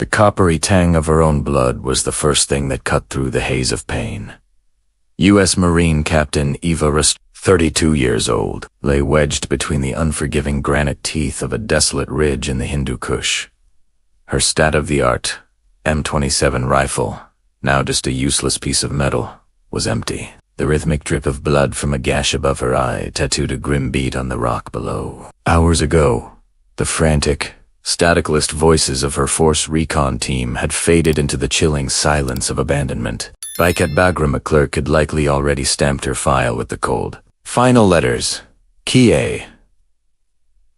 The coppery tang of her own blood was the first thing that cut through the haze of pain. U.S. Marine Captain Eva Rostova, 32 years old, lay wedged between the unforgiving granite teeth of a desolate ridge in the Hindu Kush. Her state-of-the-art M27 rifle, now just a useless piece of metal, was empty. The rhythmic drip of blood from a gash above her eye tattooed a grim beat on the rock below. Hours ago, the frantic, staticalist voices of her Force Recon team had faded into the chilling silence of abandonment. Back at Bagram, a clerk had likely already stamped her file with the cold final letters. Key A.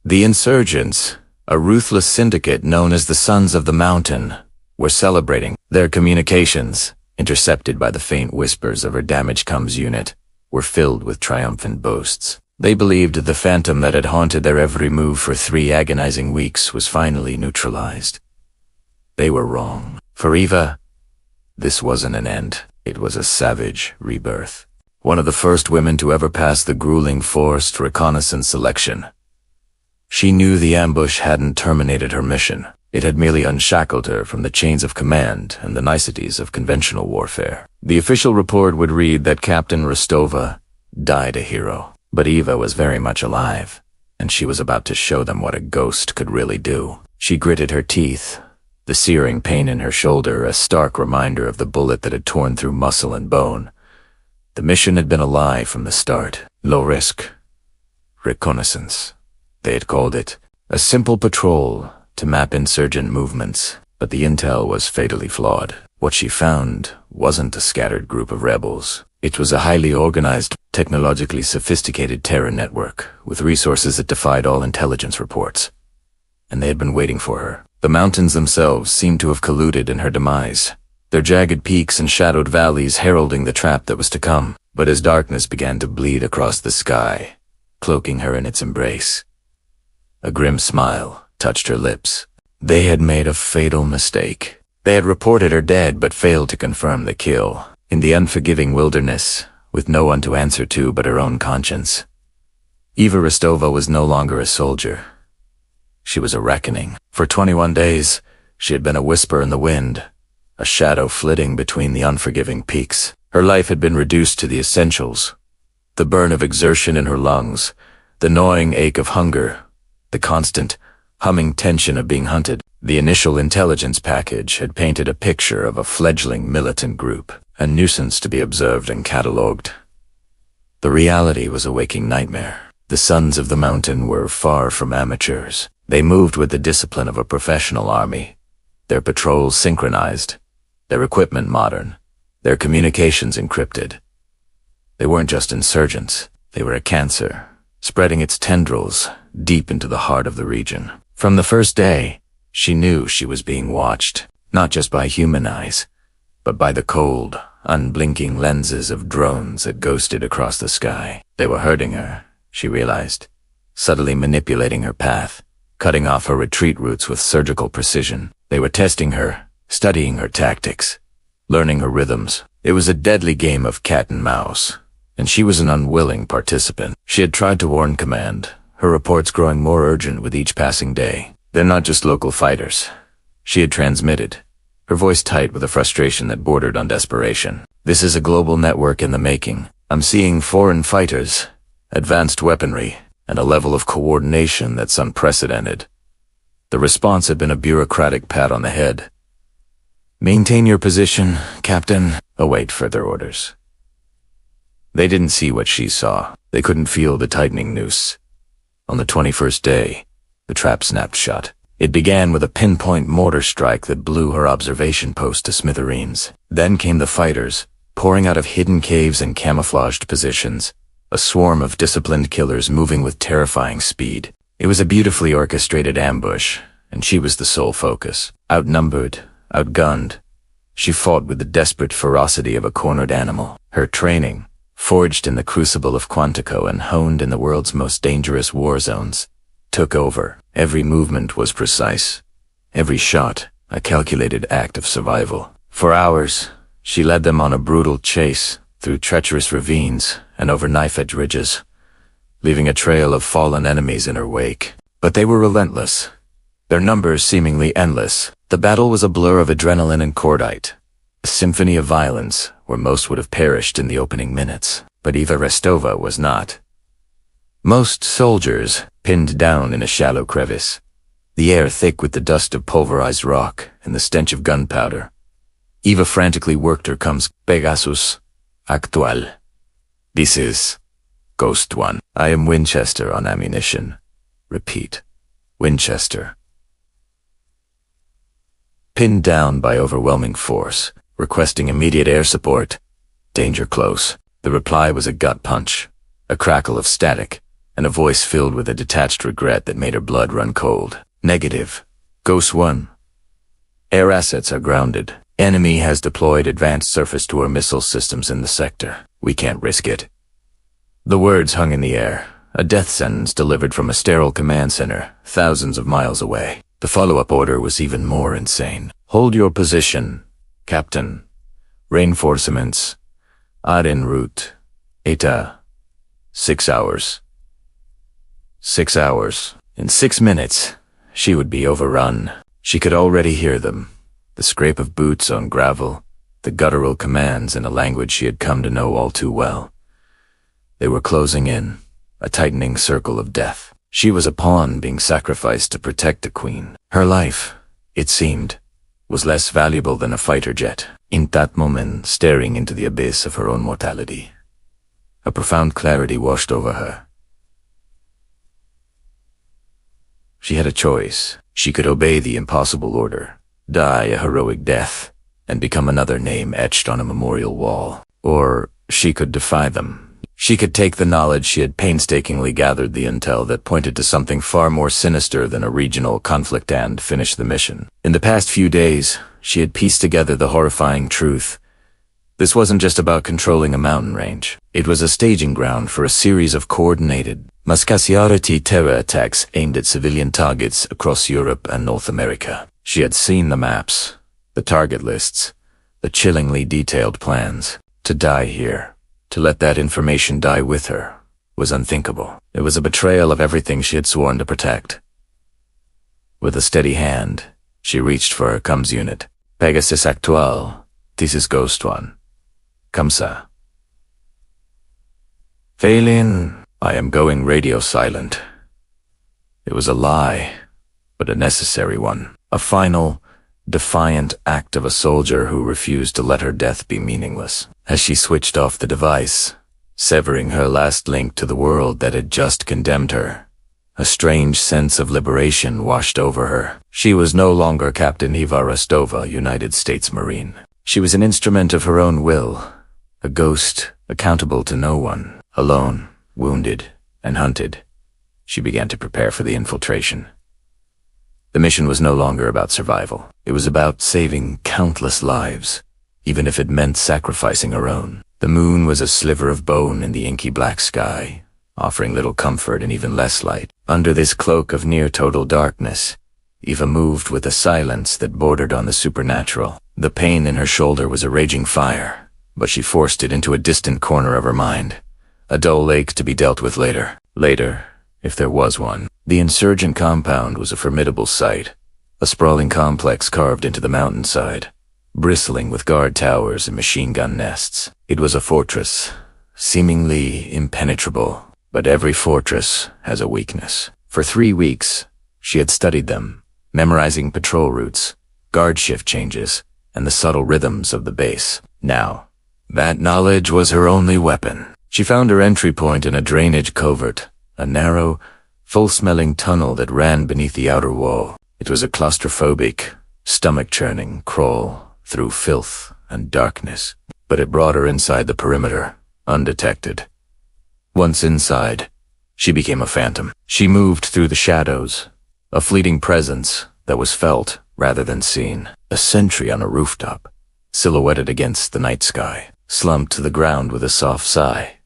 The insurgents, a ruthless syndicate known as the Sons of the Mountain, were celebrating. Their communications, intercepted by the faint whispers of her damaged comms unit, were filled with triumphant boasts. They believed the phantom that had haunted their every move for 3 agonizing weeks was finally neutralized. They were wrong. For Eva, this wasn't an end. It was a savage rebirth. One of the first women to ever pass the grueling forced reconnaissance selection. She knew the ambush hadn't terminated her mission. It had merely unshackled her from the chains of command and the niceties of conventional warfare. The official report would read that Captain Rostova died a hero, but Eva was very much alive, and she was about to show them what a ghost could really do. She gritted her teeth, the searing pain in her shoulder a stark reminder of the bullet that had torn through muscle and bone. The mission had been a lie from the start. Low risk. Reconnaissance, they had called it. A simple patrol to map insurgent movements, but the intel was fatally flawed. What she found wasn't a scattered group of rebels. It was a highly organized, technologically sophisticated terror network with resources that defied all intelligence reports. And they had been waiting for her. The mountains themselves seemed to have colluded in her demise, their jagged peaks and shadowed valleys heralding the trap that was to come. But as darkness began to bleed across the sky, cloaking her in its embrace, a grim smile touched her lips. They had made a fatal mistake. They had reported her dead but failed to confirm the kill. In the unforgiving wilderness, with no one to answer to but her own conscience, Eva Rostova was no longer a soldier. She was a reckoning. For 21 days, she had been a whisper in the wind, a shadow flitting between the unforgiving peaks. Her life had been reduced to the essentials: the burn of exertion in her lungs, the gnawing ache of hunger, the constant, humming tension of being hunted. The initial intelligence package had painted a picture of a fledgling militant group, a nuisance to be observed and catalogued. The reality was a waking nightmare. The Sons of the Mountain were far from amateurs. They moved with the discipline of a professional army, their patrols synchronized, their equipment modern, their communications encrypted. They weren't just insurgents, they were a cancer, spreading its tendrils deep into the heart of the region. From the first day, she knew she was being watched, not just by human eyes, but by the cold, unblinking lenses of drones that ghosted across the sky. They were hurting her, she realized, subtly manipulating her path, cutting off her retreat routes with surgical precision. They were testing her, studying her tactics, learning her rhythms. It was a deadly game of cat and mouse, and she was an unwilling participant. She had tried to warn command, her reports growing more urgent with each passing day. They're not just local fighters, she had transmitted, her voice tight with a frustration that bordered on desperation. This is a global network in the making. I'm seeing foreign fighters, advanced weaponry, and a level of coordination that's unprecedented. The response had been a bureaucratic pat on the head. Maintain your position, Captain. Await further orders. They didn't see what she saw. They couldn't feel the tightening noose. On the 21st day, the trap snapped shut. It began with a pinpoint mortar strike that blew her observation post to smithereens. Then came the fighters, pouring out of hidden caves and camouflaged positions, a swarm of disciplined killers moving with terrifying speed. It was a beautifully orchestrated ambush, and she was the sole focus. Outnumbered, outgunned, she fought with the desperate ferocity of a cornered animal. Her training, forged in the crucible of Quantico and honed in the world's most dangerous war zones, took over. Every movement was precise, every shot a calculated act of survival. For hours, she led them on a brutal chase through treacherous ravines and over knife-edge ridges, leaving a trail of fallen enemies in her wake. But they were relentless, their numbers seemingly endless. The battle was a blur of adrenaline and cordite, a symphony of violence where most would have perished in the opening minutes. But Eva Rostova was not. Most soldiers pinned down in a shallow crevice, the air thick with the dust of pulverized rock and the stench of gunpowder. Eva frantically worked her comes Pegasus Actual. This is Ghost One. I am Winchester on ammunition. Repeat. Winchester. Pinned down by overwhelming force, requesting immediate air support. Danger close. The reply was a gut punch, a crackle of static, and a voice filled with a detached regret that made her blood run cold. Negative. Ghost One. Air assets are grounded. Enemy has deployed advanced surface-to-air missile systems in the sector. We can't risk it. The words hung in the air, a death sentence delivered from a sterile command center, thousands of miles away. The follow-up order was even more insane. Hold your position, Captain. Reinforcements are en route. Eta. 6 hours. 6 hours. In 6 minutes, she would be overrun. She could already hear them. The scrape of boots on gravel, the guttural commands in a language she had come to know all too well. They were closing in, a tightening circle of death. She was a pawn being sacrificed to protect the queen. Her life, it seemed, was less valuable than a fighter jet. In that moment, staring into the abyss of her own mortality, a profound clarity washed over her. She had a choice. She could obey the impossible order, die a heroic death, and become another name etched on a memorial wall. Or she could defy them. She could take the knowledge she had painstakingly gathered, the intel that pointed to something far more sinister than a regional conflict, and finish the mission. In the past few days, she had pieced together the horrifying truth. This wasn't just about controlling a mountain range. It was a staging ground for a series of coordinated, mascasiarity terror attacks aimed at civilian targets across Europe and North America. She had seen the maps, the target lists, the chillingly detailed plans. To die here, to let that information die with her, was unthinkable. It was a betrayal of everything she had sworn to protect. With a steady hand, she reached for her comms unit. Pegasus Actual. This is Ghost One. Comme ça. Phelan, I am going radio silent. It was a lie, but a necessary one. A final, defiant act of a soldier who refused to let her death be meaningless. As she switched off the device, severing her last link to the world that had just condemned her, a strange sense of liberation washed over her. She was no longer Captain Eva Rostova, United States Marine. She was an instrument of her own will, a ghost accountable to no one. Alone, wounded, and hunted, she began to prepare for the infiltration. The mission was no longer about survival. It was about saving countless lives, even if it meant sacrificing her own. The moon was a sliver of bone in the inky black sky, offering little comfort and even less light. Under this cloak of near-total darkness, Eva moved with a silence that bordered on the supernatural. The pain in her shoulder was a raging fire, but she forced it into a distant corner of her mind, a dull ache to be dealt with later. Later, if there was one. The insurgent compound was a formidable sight, a sprawling complex carved into the mountainside, bristling with guard towers and machine gun nests. It was a fortress, seemingly impenetrable, but every fortress has a weakness. For 3 weeks, she had studied them, memorizing patrol routes, guard shift changes, and the subtle rhythms of the base. Now, that knowledge was her only weapon. She found her entry point in a drainage covert, a narrow, full-smelling tunnel that ran beneath the outer wall. It was a claustrophobic, stomach-churning crawl through filth and darkness, but it brought her inside the perimeter, undetected. Once inside, she became a phantom. She moved through the shadows, a fleeting presence that was felt rather than seen. A sentry on a rooftop, silhouetted against the night sky, slumped to the ground with a soft sigh,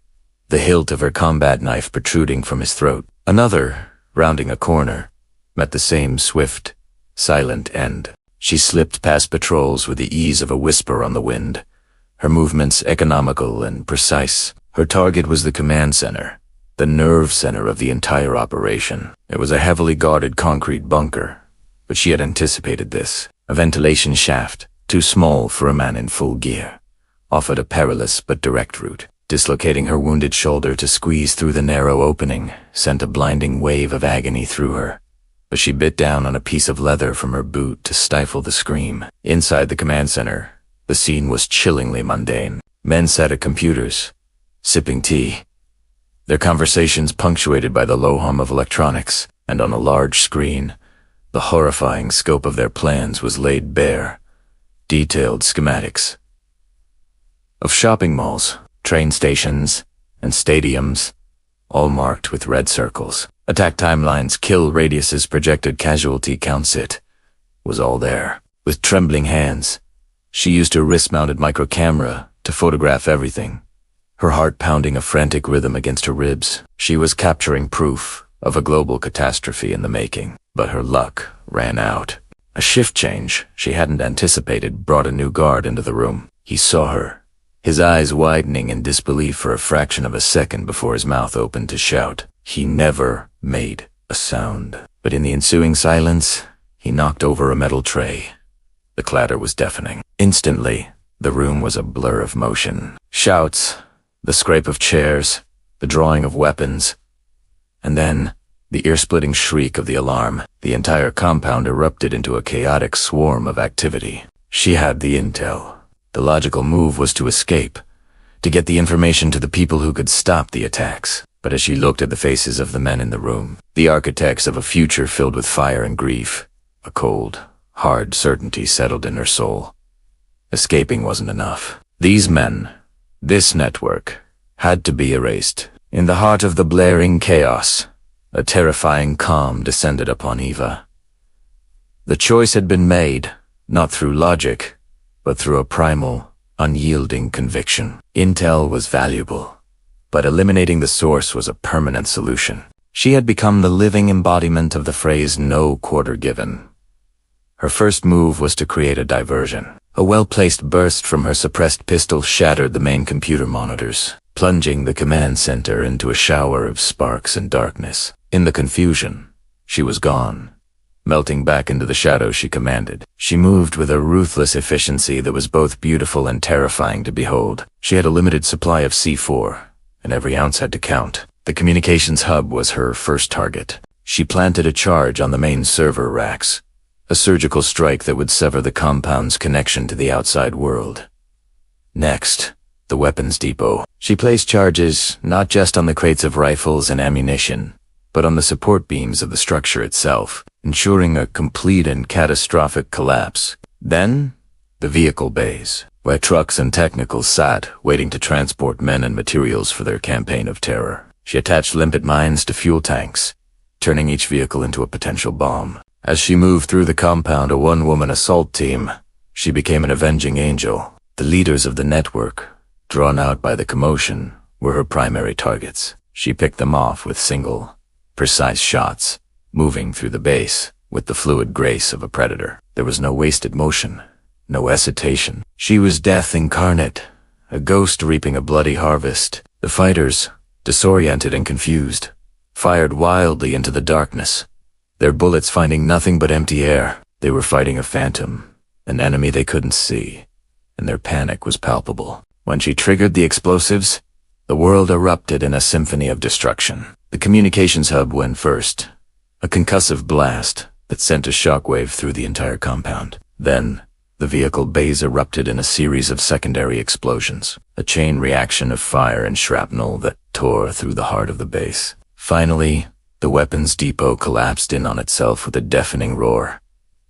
the hilt of her combat knife protruding from his throat. Another, rounding a corner, met the same swift, silent end. She slipped past patrols with the ease of a whisper on the wind, her movements economical and precise. Her target was the command center, the nerve center of the entire operation. It was a heavily guarded concrete bunker, but she had anticipated this. A ventilation shaft, too small for a man in full gear, offered a perilous but direct route. Dislocating her wounded shoulder to squeeze through the narrow opening sent a blinding wave of agony through her, but she bit down on a piece of leather from her boot to stifle the scream. Inside the command center, the scene was chillingly mundane. Men sat at computers, sipping tea, their conversations punctuated by the low hum of electronics, and on a large screen, the horrifying scope of their plans was laid bare. Detailed schematics of shopping malls, train stations, and stadiums, all marked with red circles. Attack timelines, kill radiuses, projected casualty counts. It was all there. With trembling hands, she used her wrist-mounted micro-camera to photograph everything, her heart pounding a frantic rhythm against her ribs. She was capturing proof of a global catastrophe in the making, but her luck ran out. A shift change she hadn't anticipated brought a new guard into the room. He saw her, his eyes widening in disbelief for a fraction of a second before his mouth opened to shout. He never made a sound, but in the ensuing silence, he knocked over a metal tray. The clatter was deafening. Instantly, the room was a blur of motion. Shouts, the scrape of chairs, the drawing of weapons, and then the ear-splitting shriek of the alarm. The entire compound erupted into a chaotic swarm of activity. She had the intel. The logical move was to escape, to get the information to the people who could stop the attacks. But as she looked at the faces of the men in the room, the architects of a future filled with fire and grief, a cold, hard certainty settled in her soul. Escaping wasn't enough. These men, this network, had to be erased. In the heart of the blaring chaos, a terrifying calm descended upon Eva. The choice had been made, not through logic, but through a primal, unyielding conviction. Intel was valuable, but eliminating the source was a permanent solution. She had become the living embodiment of the phrase "no quarter given." Her first move was to create a diversion. A well-placed burst from her suppressed pistol shattered the main computer monitors, plunging the command center into a shower of sparks and darkness. In the confusion, she was gone, melting back into the shadows she commanded. She moved with a ruthless efficiency that was both beautiful and terrifying to behold. She had a limited supply of C4, and every ounce had to count. The communications hub was her first target. She planted a charge on the main server racks, a surgical strike that would sever the compound's connection to the outside world. Next, the weapons depot. She placed charges not just on the crates of rifles and ammunition, but on the support beams of the structure itself, ensuring a complete and catastrophic collapse. Then, the vehicle bays, where trucks and technicals sat, waiting to transport men and materials for their campaign of terror. She attached limpet mines to fuel tanks, turning each vehicle into a potential bomb. As she moved through the compound, a one-woman assault team, she became an avenging angel. The leaders of the network, drawn out by the commotion, were her primary targets. She picked them off with single, precise shots, moving through the base with the fluid grace of a predator. There was no wasted motion, no hesitation. She was death incarnate, a ghost reaping a bloody harvest. The fighters, disoriented and confused, fired wildly into the darkness, their bullets finding nothing but empty air. They were fighting a phantom, an enemy they couldn't see, and their panic was palpable. When she triggered the explosives, the world erupted in a symphony of destruction. The communications hub went first, a concussive blast that sent a shockwave through the entire compound. Then, the vehicle bays erupted in a series of secondary explosions, a chain reaction of fire and shrapnel that tore through the heart of the base. Finally, the weapons depot collapsed in on itself with a deafening roar,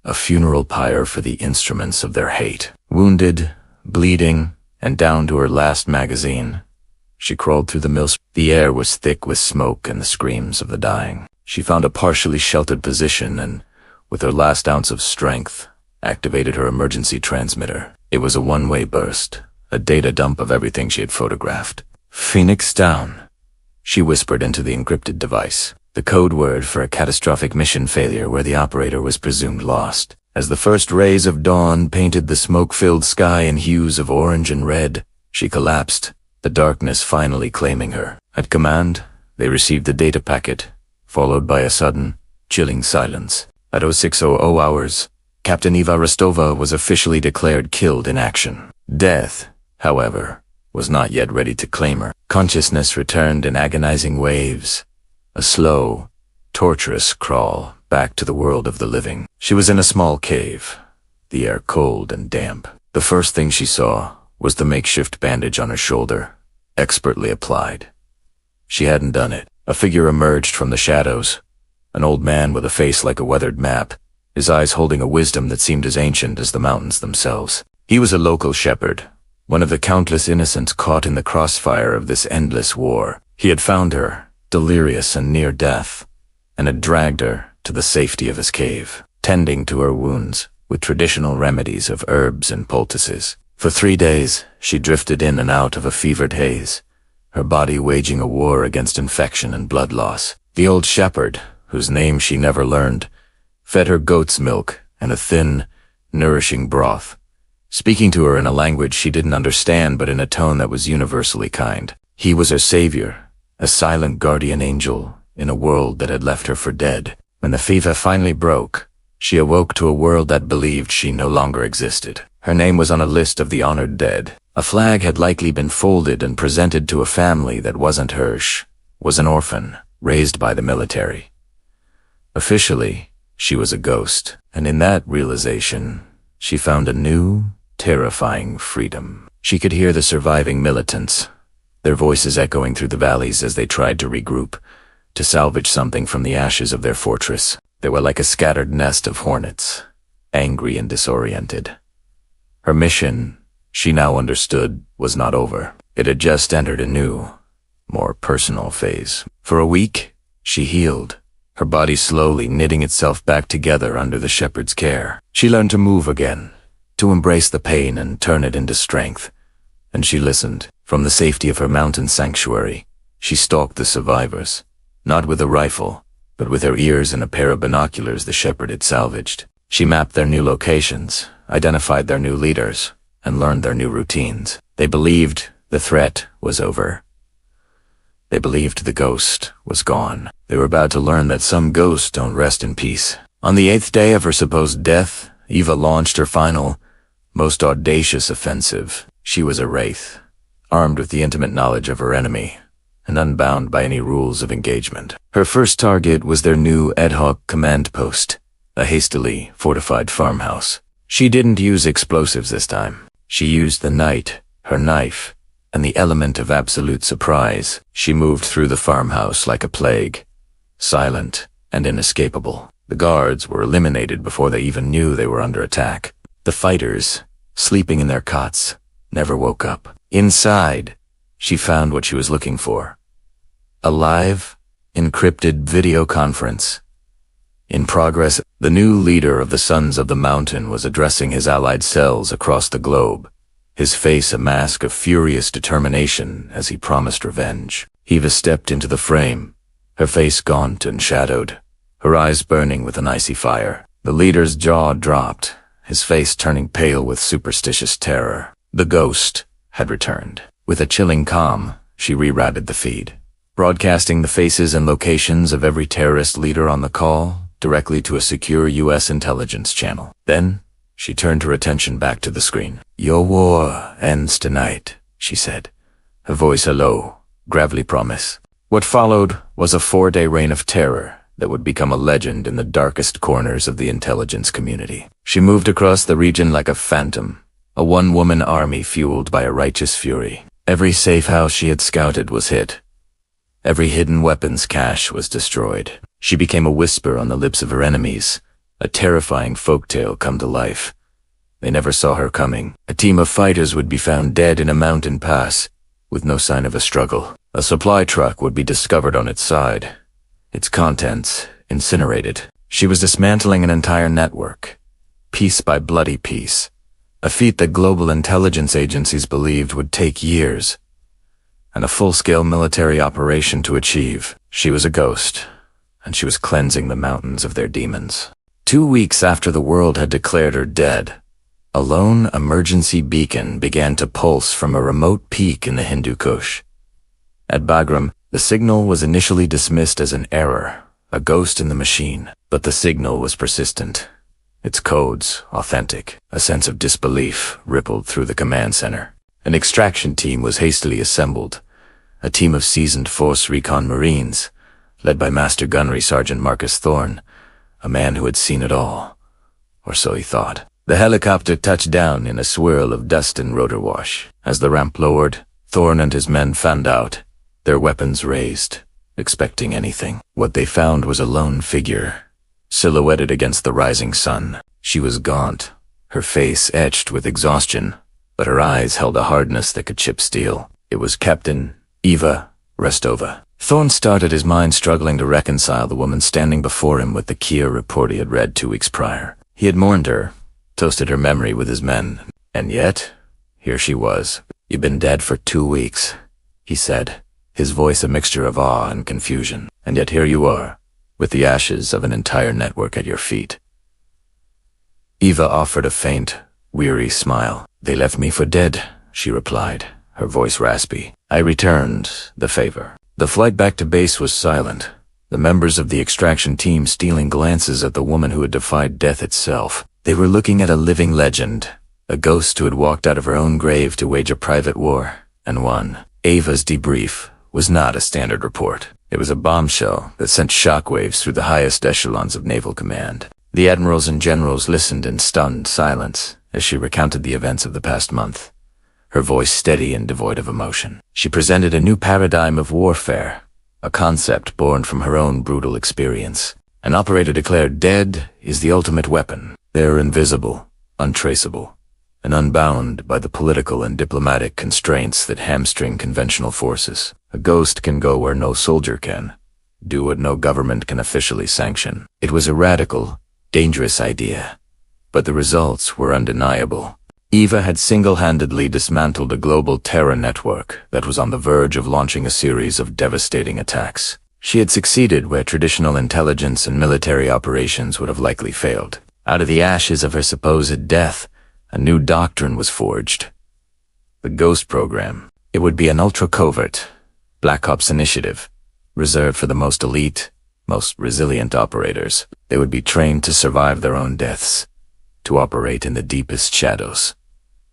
a funeral pyre for the instruments of their hate. Wounded, bleeding, and down to her last magazine, she crawled through the mills. The air was thick with smoke and the screams of the dying. She found a partially sheltered position and, with her last ounce of strength, activated her emergency transmitter. It was a one-way burst, a data dump of everything she had photographed. "Phoenix down," she whispered into the encrypted device, the code word for a catastrophic mission failure where the operator was presumed lost. As the first rays of dawn painted the smoke-filled sky in hues of orange and red, she collapsed, the darkness finally claiming her. At command, they received the data packet, followed by a sudden, chilling silence. At 0600 hours, Captain Eva Rostova was officially declared killed in action. Death, however, was not yet ready to claim her. Consciousness returned in agonizing waves, a slow, torturous crawl back to the world of the living. She was in a small cave, the air cold and damp. The first thing she saw was the makeshift bandage on her shoulder, expertly applied. She hadn't done it. A figure emerged from the shadows, an old man with a face like a weathered map, his eyes holding a wisdom that seemed as ancient as the mountains themselves. He was a local shepherd, one of the countless innocents caught in the crossfire of this endless war. He had found her, delirious and near death, and had dragged her to the safety of his cave, tending to her wounds with traditional remedies of herbs and poultices. For 3 days, she drifted in and out of a fevered haze, her body waging a war against infection and blood loss. The old shepherd, whose name she never learned, fed her goat's milk and a thin, nourishing broth, speaking to her in a language she didn't understand but in a tone that was universally kind. He was her savior, a silent guardian angel in a world that had left her for dead. When the fever finally broke, she awoke to a world that believed she no longer existed. Her name was on a list of the honored dead. A flag had likely been folded and presented to a family that wasn't hers, was an orphan, raised by the military. Officially, she was a ghost, and in that realization, she found a new, terrifying freedom. She could hear the surviving militants, their voices echoing through the valleys as they tried to regroup, to salvage something from the ashes of their fortress. They were like a scattered nest of hornets, angry and disoriented. Her mission, she now understood, was not over. It had just entered a new, more personal phase. For a week, she healed, her body slowly knitting itself back together under the shepherd's care. She learned to move again, to embrace the pain and turn it into strength. And she listened. From the safety of her mountain sanctuary, she stalked the survivors, not with a rifle, but with her ears and a pair of binoculars the shepherd had salvaged. She mapped their new locations, identified their new leaders, and learned their new routines. They believed the threat was over. They believed the ghost was gone. They were about to learn that some ghosts don't rest in peace. On the 8th day of her supposed death, Eva launched her final, most audacious offensive. She was a wraith, armed with the intimate knowledge of her enemy, and unbound by any rules of engagement. Her first target was their new ad hoc command post, a hastily fortified farmhouse. She didn't use explosives this time. She used the night, her knife, and the element of absolute surprise. She moved through the farmhouse like a plague, silent and inescapable. The guards were eliminated before they even knew they were under attack. The fighters, sleeping in their cots, never woke up. Inside, she found what she was looking for. A live, encrypted video conference. In progress, the new leader of the Sons of the Mountain was addressing his allied cells across the globe, his face a mask of furious determination as he promised revenge. Eva stepped into the frame, her face gaunt and shadowed, her eyes burning with an icy fire. The leader's jaw dropped, his face turning pale with superstitious terror. The ghost had returned. With a chilling calm, she rerouted the feed, broadcasting the faces and locations of every terrorist leader on the call directly to a secure U.S. intelligence channel. Then, she turned her attention back to the screen. "Your war ends tonight," she said, her voice a low, gravelly promise. What followed was a 4-day reign of terror that would become a legend in the darkest corners of the intelligence community. She moved across the region like a phantom, a one-woman army fueled by a righteous fury. Every safe house she had scouted was hit. Every hidden weapons cache was destroyed. She became a whisper on the lips of her enemies, a terrifying folktale come to life. They never saw her coming. A team of fighters would be found dead in a mountain pass, with no sign of a struggle. A supply truck would be discovered on its side, its contents incinerated. She was dismantling an entire network, piece by bloody piece, a feat that global intelligence agencies believed would take years, and a full-scale military operation to achieve. She was a ghost, and she was cleansing the mountains of their demons. 2 weeks after the world had declared her dead, a lone emergency beacon began to pulse from a remote peak in the Hindu Kush. At Bagram, the signal was initially dismissed as an error, a ghost in the machine. But the signal was persistent. its codes authentic. A sense of disbelief rippled through the command center. An extraction team was hastily assembled, a team of seasoned Force Recon Marines, led by Master Gunnery Sergeant Marcus Thorne, a man who had seen it all, or so he thought. The helicopter touched down in a swirl of dust and rotor wash. As the ramp lowered, Thorne and his men fanned out, their weapons raised, expecting anything. What they found was a lone figure, silhouetted against the rising sun. She was gaunt, her face etched with exhaustion, but her eyes held a hardness that could chip steel. It was Captain Eva Rostova. Thorne started, his mind struggling to reconcile the woman standing before him with the Kia report he had read 2 weeks prior. He had mourned her, toasted her memory with his men, and yet, here she was. "You've been dead for 2 weeks, he said, his voice a mixture of awe and confusion. "And yet here you are, with the ashes of an entire network at your feet." Eva offered a faint, weary smile. "They left me for dead," she replied, her voice raspy. "I returned the favor." The flight back to base was silent, the members of the extraction team stealing glances at the woman who had defied death itself. They were looking at a living legend, a ghost who had walked out of her own grave to wage a private war, and won. Eva's debrief was not a standard report. It was a bombshell that sent shockwaves through the highest echelons of naval command. The admirals and generals listened in stunned silence as she recounted the events of the past month, her voice steady and devoid of emotion. She presented a new paradigm of warfare, a concept born from her own brutal experience. An operator declared dead is the ultimate weapon. They are invisible, untraceable, and unbound by the political and diplomatic constraints that hamstring conventional forces. A ghost can go where no soldier can, do what no government can officially sanction. It was a radical, dangerous idea, but the results were undeniable. Eva had single-handedly dismantled a global terror network that was on the verge of launching a series of devastating attacks. She had succeeded where traditional intelligence and military operations would have likely failed. Out of the ashes of her supposed death, a new doctrine was forged. The Ghost Program. It would be an ultra-covert, Black Ops initiative, reserved for the most elite, most resilient operators. They would be trained to survive their own deaths, to operate in the deepest shadows,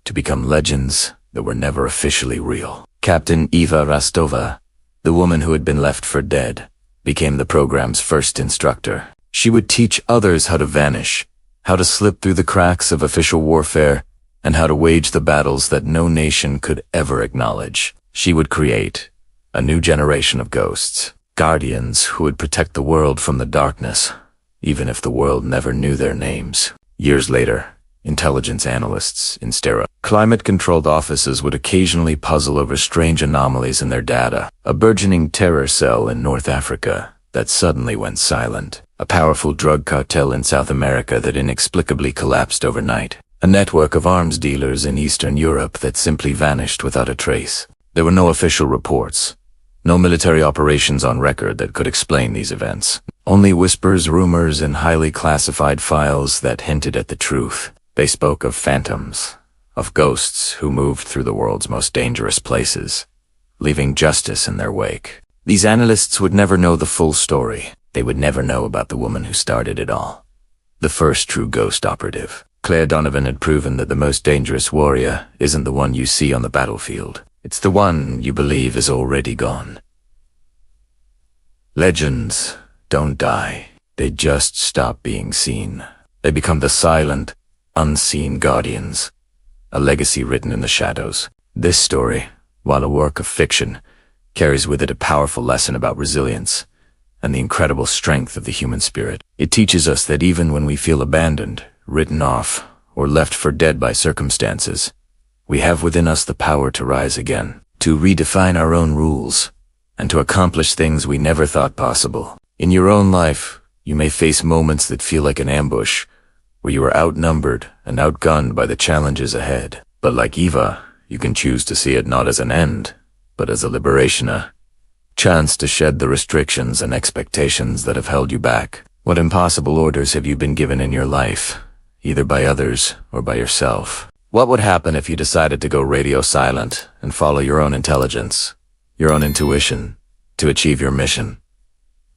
to become legends that were never officially real. Captain Eva Rostova, the woman who had been left for dead, became the program's first instructor. She would teach others how to vanish, how to slip through the cracks of official warfare, and how to wage the battles that no nation could ever acknowledge. She would create a new generation of ghosts, guardians who would protect the world from the darkness, even if the world never knew their names. Years later, intelligence analysts in sterile, climate-controlled offices would occasionally puzzle over strange anomalies in their data. A burgeoning terror cell in North Africa that suddenly went silent. A powerful drug cartel in South America that inexplicably collapsed overnight. A network of arms dealers in Eastern Europe that simply vanished without a trace. There were no official reports, no military operations on record that could explain these events. Only whispers, rumors, and highly classified files that hinted at the truth. They spoke of phantoms, of ghosts who moved through the world's most dangerous places, leaving justice in their wake. These analysts would never know the full story. They would never know about the woman who started it all. The first true ghost operative. Claire Donovan had proven that the most dangerous warrior isn't the one you see on the battlefield. It's the one you believe is already gone. Legends don't die. They just stop being seen. They become the silent, unseen guardians. A legacy written in the shadows. This story, while a work of fiction, carries with it a powerful lesson about resilience and the incredible strength of the human spirit. It teaches us that even when we feel abandoned, written off, or left for dead by circumstances, we have within us the power to rise again, to redefine our own rules, and to accomplish things we never thought possible. In your own life, you may face moments that feel like an ambush, where you are outnumbered and outgunned by the challenges ahead. But like Eva, you can choose to see it not as an end, but as a liberation, a chance to shed the restrictions and expectations that have held you back. What impossible orders have you been given in your life, either by others or by yourself? What would happen if you decided to go radio silent and follow your own intelligence, your own intuition, to achieve your mission?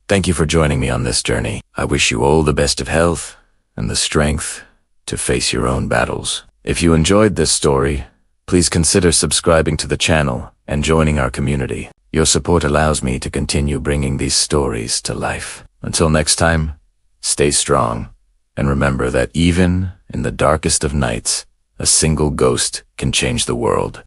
Thank you for joining me on this journey. I wish you all the best of health and the strength to face your own battles. If you enjoyed this story, please consider subscribing to the channel and joining our community. Your support allows me to continue bringing these stories to life. Until next time, stay strong, and remember that even in the darkest of nights, a single ghost can change the world.